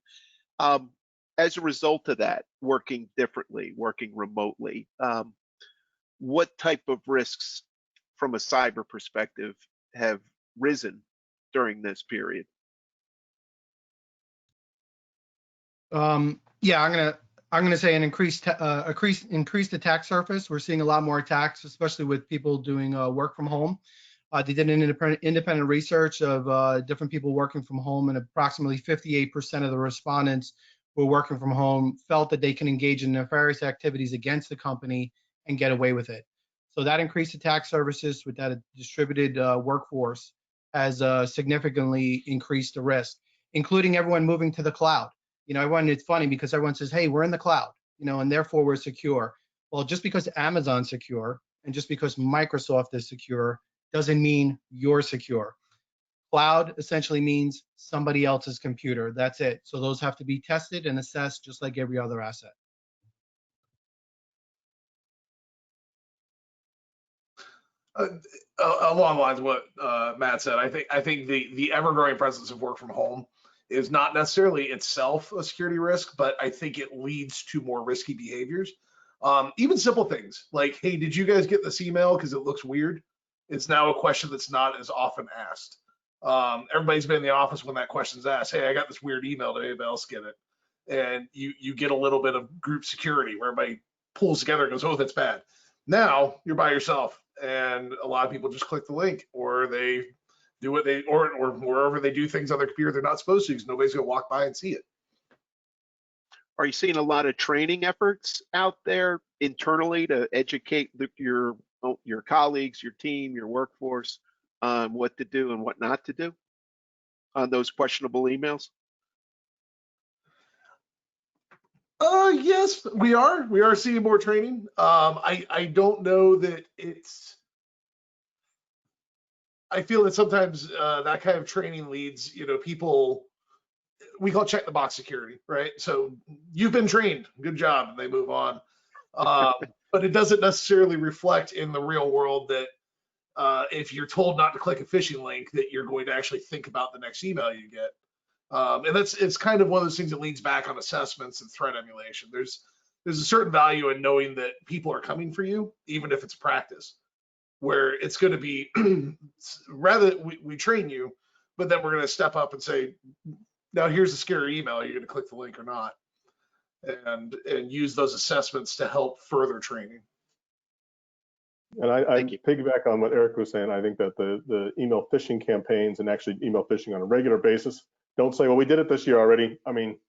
As a result of that, working differently, working remotely, what type of risks from a cyber perspective have risen during this period? Yeah, I'm gonna say an increased attack surface. We're seeing a lot more attacks, especially with people doing work from home. They did an independent research of different people working from home, and approximately 58% of the respondents who are working from home felt that they can engage in nefarious activities against the company and get away with it. So that increased attack services with that distributed workforce has significantly increased the risk, including everyone moving to the cloud. Everyone, it's funny because everyone says, hey, we're in the cloud, and therefore we're secure. Well, just because Amazon's secure and just because Microsoft is secure doesn't mean you're secure. Cloud essentially means somebody else's computer. That's it. So those have to be tested and assessed just like every other asset. Along the lines of what Matt said, I think the ever-growing presence of work from home is not necessarily itself a security risk, but I think it leads to more risky behaviors. Even simple things like, hey, did you guys get this email because it looks weird? It's now a question that's not as often asked. Everybody's been in the office when that question's asked. Hey, I got this weird email. Did anybody else get it? And you get a little bit of group security where everybody pulls together and goes, oh, that's bad. Now you're by yourself, and a lot of people just click the link, or they do what they, or wherever they do things on their computer they're not supposed to, because nobody's gonna walk by and see it. Are you seeing a lot of training efforts out there internally to educate your colleagues, your team, your workforce on what to do and what not to do on those questionable emails? Yes, we are. We are seeing more training. I don't know that it's. I feel that sometimes that kind of training leads, people. We call it check the box security, right? So you've been trained, good job, and they move on. But it doesn't necessarily reflect in the real world that if you're told not to click a phishing link, that you're going to actually think about the next email you get. And it's kind of one of those things that leads back on assessments and threat emulation. There's a certain value in knowing that people are coming for you, even if it's practice, where it's going to be rather we train you, but then we're going to step up and say, now here's a scary email. You're going to click the link or not, and use those assessments to help further training. And I piggyback on what Eric was saying. I think that the email phishing campaigns and actually email phishing on a regular basis, don't say, well, we did it this year already. I mean,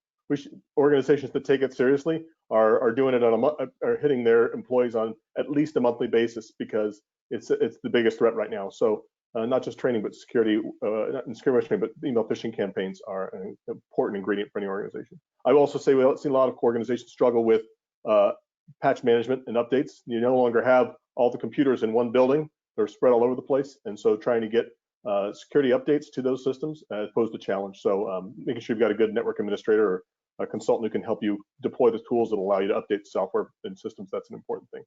organizations that take it seriously are doing it are hitting their employees on at least a monthly basis, because it's the biggest threat right now. So not just training, but security, not in security, but email phishing campaigns are an important ingredient for any organization. I will also say we've seen a lot of organizations struggle with patch management and updates. You no longer have all the computers in one building. They're spread all over the place. And so trying to get security updates to those systems posed a challenge. So making sure you've got a good network administrator or a consultant who can help you deploy the tools that allow you to update software and systems, that's an important thing.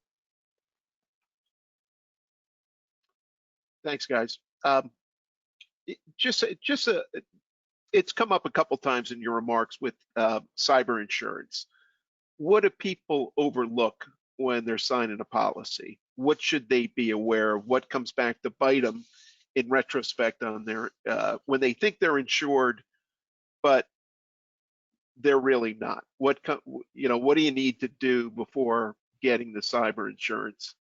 Thanks, guys. It's come up a couple times in your remarks with cyber insurance. What do people overlook when they're signing a policy? What should they be aware of? What comes back to bite them in retrospect on their when they think they're insured, but they're really not? What do you need to do before getting the cyber insurance?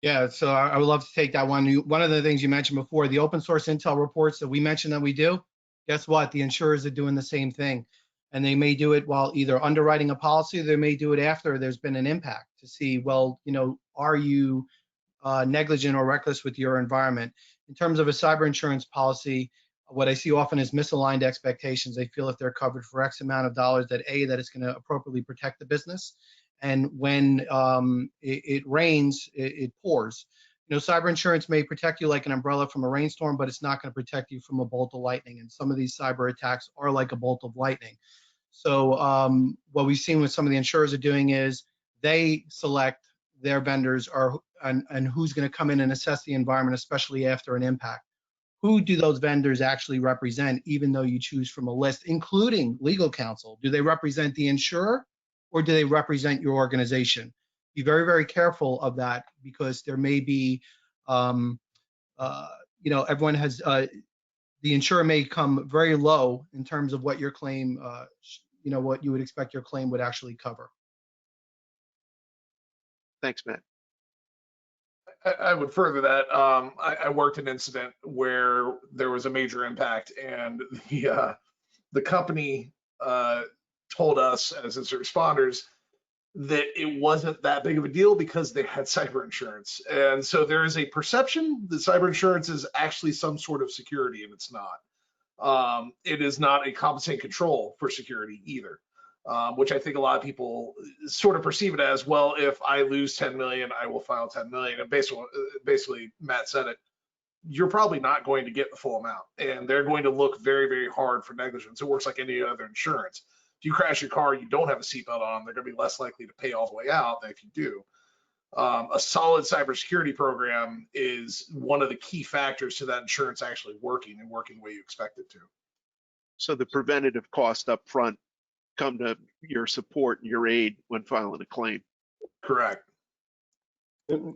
Yeah, so I would love to take that one. One of the things you mentioned before, the open source intel reports that we mentioned that we do, guess what? The insurers are doing the same thing. And they may do it while either underwriting a policy, or they may do it after there's been an impact to see, well, are you negligent or reckless with your environment? In terms of a cyber insurance policy, what I see often is misaligned expectations. They feel if they're covered for X amount of dollars that it's going to appropriately protect the business. And when it rains, it pours. Cyber insurance may protect you like an umbrella from a rainstorm, but it's not going to protect you from a bolt of lightning. And some of these cyber attacks are like a bolt of lightning. So what we've seen with some of the insurers are doing is they select their vendors and who's going to come in and assess the environment, especially after an impact. Who do those vendors actually represent, even though you choose from a list, including legal counsel? Do they represent the insurer, or do they represent your organization? Be very, very careful of that, because there may be, everyone has, the insurer may come very low in terms of what your claim, what you would expect your claim would actually cover. Thanks, Matt. I would further that. I worked an incident where there was a major impact, and the company told us as incident responders that it wasn't that big of a deal because they had cyber insurance. And so there is a perception that cyber insurance is actually some sort of security, and it's not. It is not a compensating control for security either, which I think a lot of people sort of perceive it as, well, if I lose 10 million, I will file 10 million. And basically Matt said it, you're probably not going to get the full amount, and they're going to look very, very hard for negligence. It works like any other insurance. If you crash your car, you don't have a seatbelt on, they're going to be less likely to pay all the way out than if you do. A solid cybersecurity program is one of the key factors to that insurance actually working and working the way you expect it to. So the preventative cost up front come to your support and your aid when filing a claim. Correct.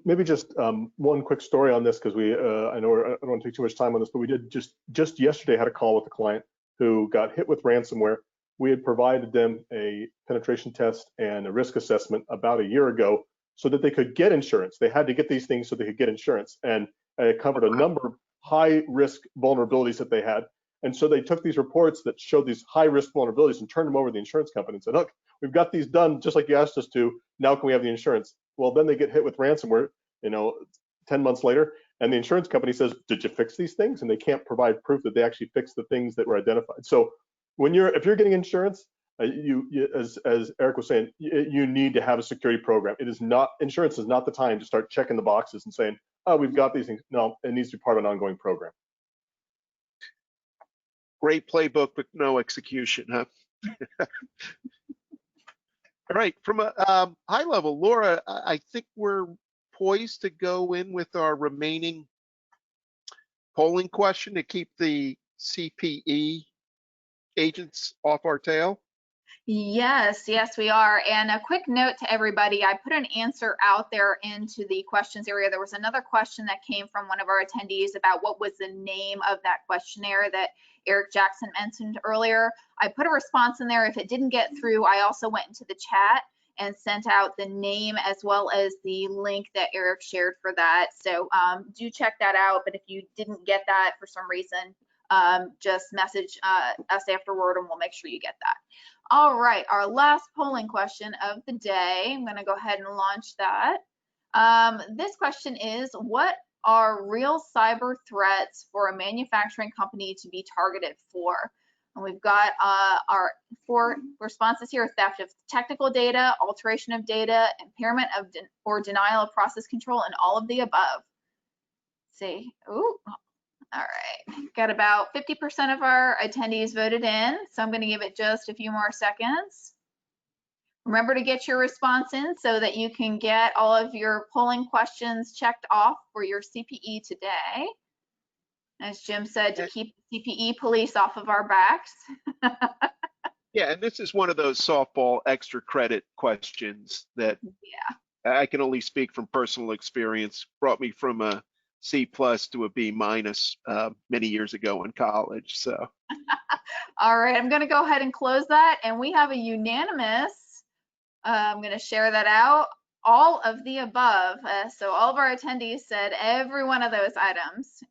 Maybe just one quick story on this, because I know I don't want to take too much time on this, but we did just yesterday had a call with a client who got hit with ransomware. We had provided them a penetration test and a risk assessment about a year ago so that they could get insurance. They had to get these things so they could get insurance, and it covered a number of high risk vulnerabilities that they had. And so they took these reports that showed these high risk vulnerabilities and turned them over to the insurance company and said, look, we've got these done just like you asked us to. Now can we have the insurance? Well, then they get hit with ransomware, 10 months later, and the insurance company says, did you fix these things? And they can't provide proof that they actually fixed the things that were identified. So if you're getting insurance, as Eric was saying, you need to have a security program. Insurance is not the time to start checking the boxes and saying, oh, we've got these things. No, it needs to be part of an ongoing program. Great playbook, but no execution, huh? All right, from a high level, Laura, I think we're poised to go in with our remaining polling question to keep the CPE agents off our tail. Yes, we are. And a quick note to everybody, I put an answer out there into the questions area. There was another question that came from one of our attendees about what was the name of that questionnaire that Eric Jackson mentioned earlier. I put a response in there. If it didn't get through, I also went into the chat and sent out the name as well as the link that Eric shared for that. So do check that out. But if you didn't get that for some reason, just message us afterward and we'll make sure you get that. All right, our last polling question of the day. I'm going to go ahead and launch that. This question is, what are real cyber threats for a manufacturing company to be targeted for? And we've got our 4 responses here: theft of technical data, alteration of data, impairment of or denial of process control, and all of the above. Let's see. Ooh. All right, got about 50% of our attendees voted in, so I'm going to give it just a few more seconds. Remember to get your response in so that you can get all of your polling questions checked off for your CPE today. As Jim said, to keep the CPE police off of our backs. Yeah, and this is one of those softball extra credit questions that I can only speak from personal experience. Brought me from a C+ to a B- many years ago in college. So all right, I'm going to go ahead and close that, and we have a unanimous. I'm going to share that out. All of the above. So all of our attendees said every one of those items.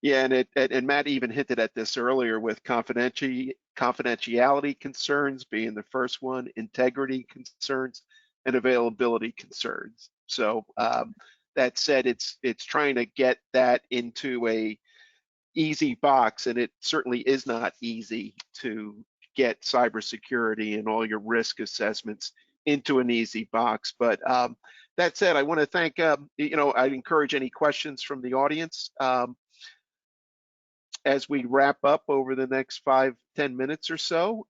Yeah, and Matt even hinted at this earlier with confidentiality concerns being the first one, integrity concerns, and availability concerns. So that said, it's trying to get that into a easy box, and it certainly is not easy to get cybersecurity and all your risk assessments into an easy box. But that said, I want to thank, I'd encourage any questions from the audience as we wrap up over the next 5-10 minutes or so.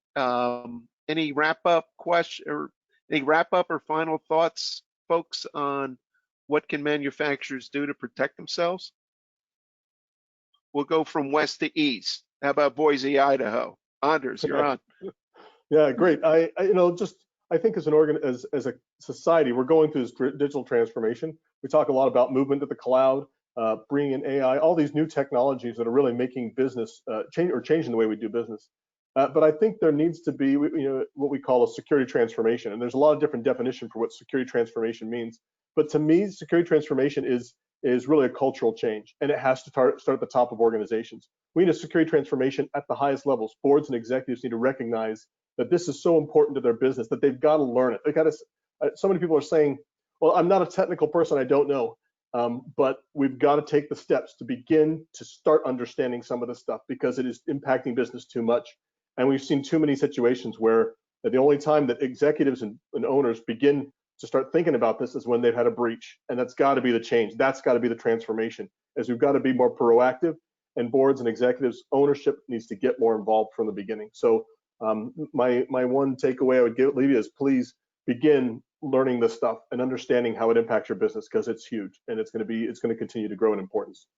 Any wrap-up question or any wrap-up or final thoughts, folks, on what can manufacturers do to protect themselves? We'll go from west to east. How about Boise, Idaho? Anders, you're on. Yeah, great. I think as as a society, we're going through this digital transformation. We talk a lot about movement to the cloud, bringing in AI, all these new technologies that are really making business changing the way we do business. But I think there needs to be, what we call a security transformation. And there's a lot of different definitions for what security transformation means. But to me, security transformation is is really a cultural change, and it has to start at the top of organizations. We need a security transformation at the highest levels. Boards and executives need to recognize that this is so important to their business that they've got to learn it. They got to. So many people are saying, "Well, I'm not a technical person. I don't know." But we've got to take the steps to begin to start understanding some of this stuff because it is impacting business too much. And we've seen too many situations where the only time that executives and owners begin to start thinking about this is when they've had a breach. And that's got to be the change. That's got to be the transformation, as we've got to be more proactive, and boards and executives, ownership needs to get more involved from the beginning. So my one takeaway I would leave you is please begin learning this stuff and understanding how it impacts your business, because it's huge and it's going to continue to grow in importance.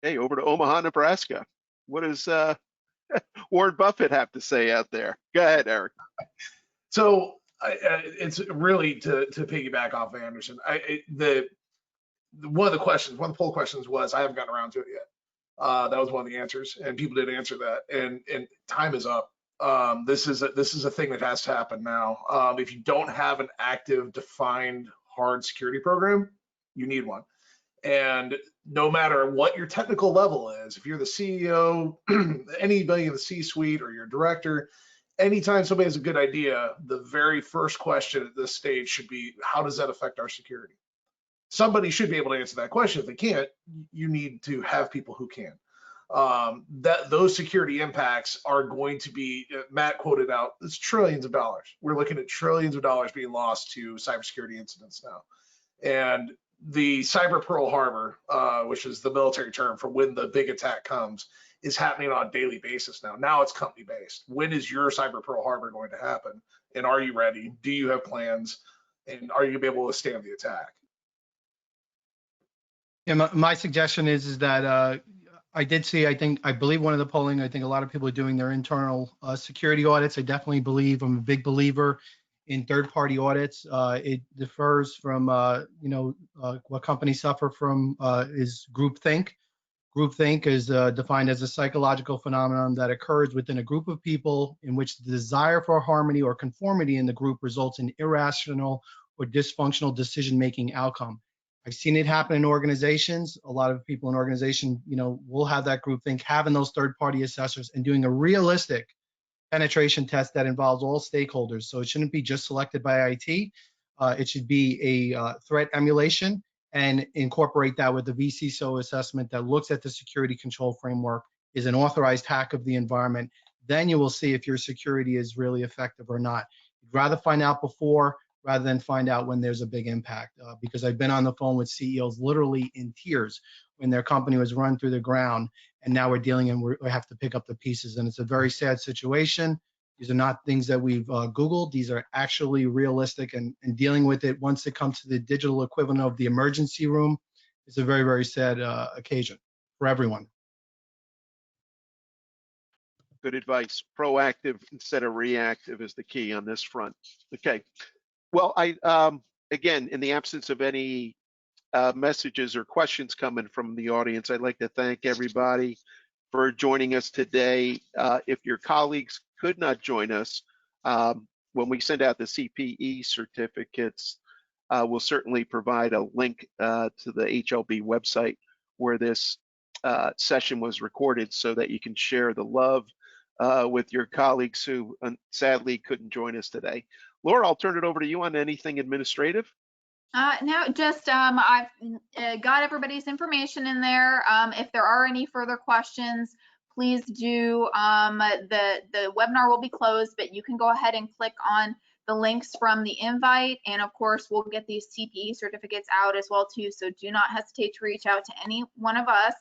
Hey, over to Omaha, Nebraska. What does Warren Buffett have to say out there? Go ahead, Eric. So it's really to piggyback off of Anderson. One of the poll questions was, I haven't gotten around to it yet. That was one of the answers, and people did answer that. And time is up. This is a thing that has to happen now. If you don't have an active, defined, hard security program, you need one. And no matter what your technical level is, if you're the CEO, anybody in the C-suite, or your director, anytime somebody has a good idea, the very first question at this stage should be, how does that affect our security? Somebody should be able to answer that question. If they can't, you need to have people who can. Those security impacts are going to be, Matt quoted out, it's trillions of dollars. We're looking at trillions of dollars being lost to cybersecurity incidents now. And the cyber Pearl Harbor, which is the military term for when the big attack comes, is happening on a daily basis now. Now it's company based. When is your cyber Pearl Harbor going to happen? And are you ready? Do you have plans? And are you going to be able to withstand the attack? Yeah, my suggestion is that I did see, I believe one of the polling, I think a lot of people are doing their internal security audits. I definitely believe, I'm a big believer in third-party audits. It differs from, what companies suffer from is groupthink. Groupthink is defined as a psychological phenomenon that occurs within a group of people in which the desire for harmony or conformity in the group results in irrational or dysfunctional decision-making outcome. I've seen it happen in organizations. A lot of people in organization, will have that groupthink, having those third-party assessors and doing a realistic penetration test that involves all stakeholders. So it shouldn't be just selected by IT. It should be a threat emulation and incorporate that with the vCISO assessment that looks at the security control framework, is an authorized hack of the environment. Then you will see if your security is really effective or not. You'd rather find out before rather than find out when there's a big impact. Because I've been on the phone with CEOs literally in tears when their company was run through the ground, and now we're dealing and we have to pick up the pieces. And it's a very sad situation. These are not things that we've Googled. These are actually realistic, and dealing with it once it comes to the digital equivalent of the emergency room is a very, very sad occasion for everyone. Good advice. Proactive instead of reactive is the key on this front. Okay. Well, again, in the absence of any messages or questions coming from the audience, I'd like to thank everybody for joining us today. If your colleagues could not join us, when we send out the CPE certificates, we'll certainly provide a link to the HLB website where this session was recorded, so that you can share the love with your colleagues who sadly couldn't join us today. Laura, I'll turn it over to you on anything administrative. No, just I've got everybody's information in there. If there are any further questions, please do. The webinar will be closed, but you can go ahead and click on the links from the invite, and of course we'll get these CPE certificates out as well too, so do not hesitate to reach out to any one of us.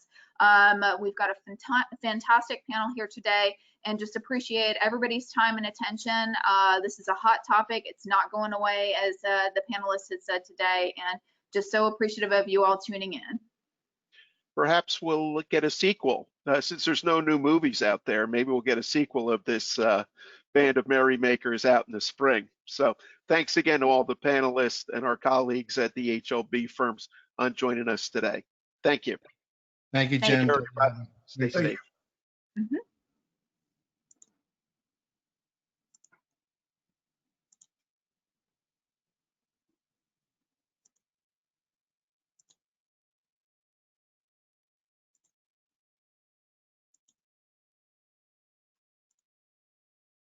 We've got a fantastic panel here today, and just appreciate everybody's time and attention. This is a hot topic. It's not going away, as the panelists had said today, and just so appreciative of you all tuning in. Perhaps we'll get a sequel. Since there's no new movies out there, maybe we'll get a sequel of this Band of Merrymakers out in the spring. So thanks again to all the panelists and our colleagues at the HLB firms on joining us today. Thank you. Thank you, Thank Jim. you, everybody. Stay safe. Mm-hmm.